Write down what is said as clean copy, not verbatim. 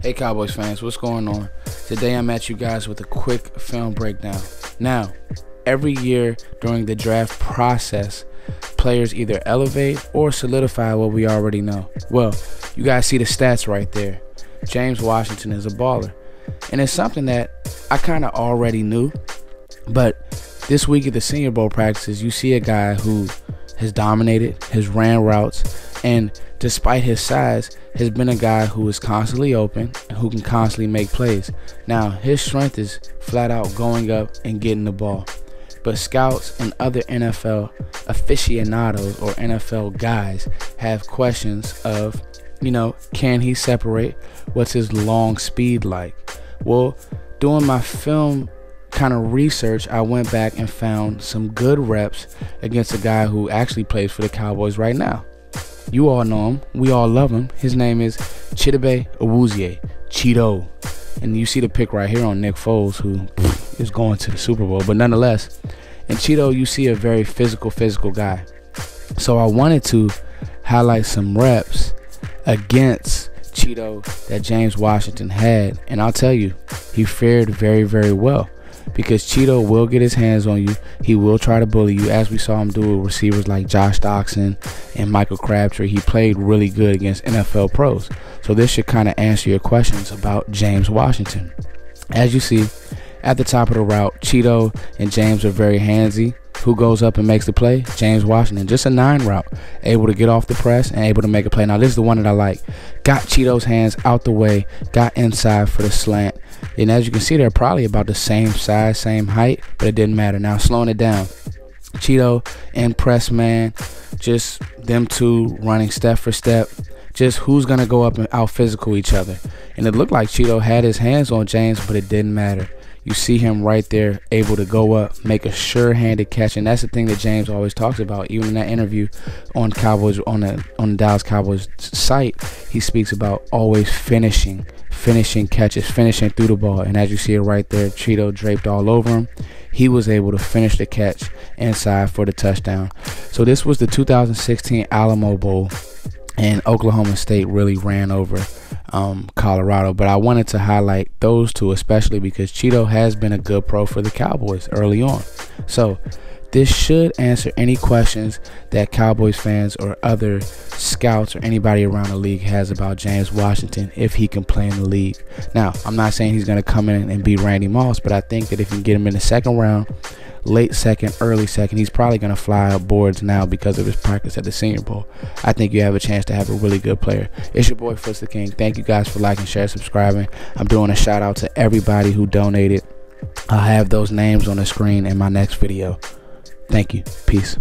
Hey Cowboys fans, what's going on? Today I'm at you guys with a quick film breakdown. Now, every year during the draft process, players either elevate or solidify what we already know. Well, you guys see the stats right there. James Washington is a baller. And it's something that I kind of already knew, but this week at the Senior Bowl practices, you see a guy who has dominated, has ran routes, and despite his size, has been a guy who is constantly open and who can constantly make plays. Now, his strength is flat out going up and getting the ball. But scouts and other NFL aficionados or NFL guys have questions of, can he separate? What's his long speed like? Well, doing my film kind of research, I went back and found some good reps against a guy who actually plays for the Cowboys right now. You all know him. We all love him. His name is Chidobe Awuzie, Chido. And you see the pic right here on Nick Foles, who is going to the Super Bowl. But nonetheless, in Chido, you see a very physical guy. So I wanted to highlight some reps against Chido that James Washington had. And I'll tell you, he fared very, very well. Because Chido will get his hands on you. He will try to bully you, as we saw him do with receivers like Josh Doxson and Michael Crabtree. He played really good against NFL pros. So this should kind of answer your questions about James Washington. As you see, at the top of the route, Chido and James are very handsy. Who goes up and makes the play? James Washington. Just a 9 route. Able to get off the press and able to make a play. Now, this is the one that I like. Got Chido's hands out the way. Got inside for the slant. And as you can see, they're probably about the same size, same height, but it didn't matter. Now, slowing it down. Chido and press man. Just them two running step for step. Just who's going to go up and out physical each other. And it looked like Chido had his hands on James, but it didn't matter. You see him right there, able to go up, make a sure-handed catch, and that's the thing that James always talks about. Even in that interview on Cowboys on the Dallas Cowboys site, he speaks about always finishing catches, finishing through the ball. And as you see it right there, Chido draped all over him. He was able to finish the catch inside for the touchdown. So this was the 2016 Alamo Bowl, and Oklahoma State really ran over Colorado. But I wanted to highlight those two, especially because Chido has been a good pro for the Cowboys early on. So this should answer any questions that Cowboys fans or other scouts or anybody around the league has about James Washington if he can play in the league. Now, I'm not saying he's going to come in and beat Randy Moss, but I think that if you get him in the second round, late second, early second, he's probably going to fly up boards now because of his practice at the Senior Bowl. I think you have a chance to have a really good player. It's your boy Foots the King. Thank you guys for liking, sharing, subscribing. I'm doing a shout out to everybody who donated. I'll have those names on the screen in my next video. Thank you. Peace.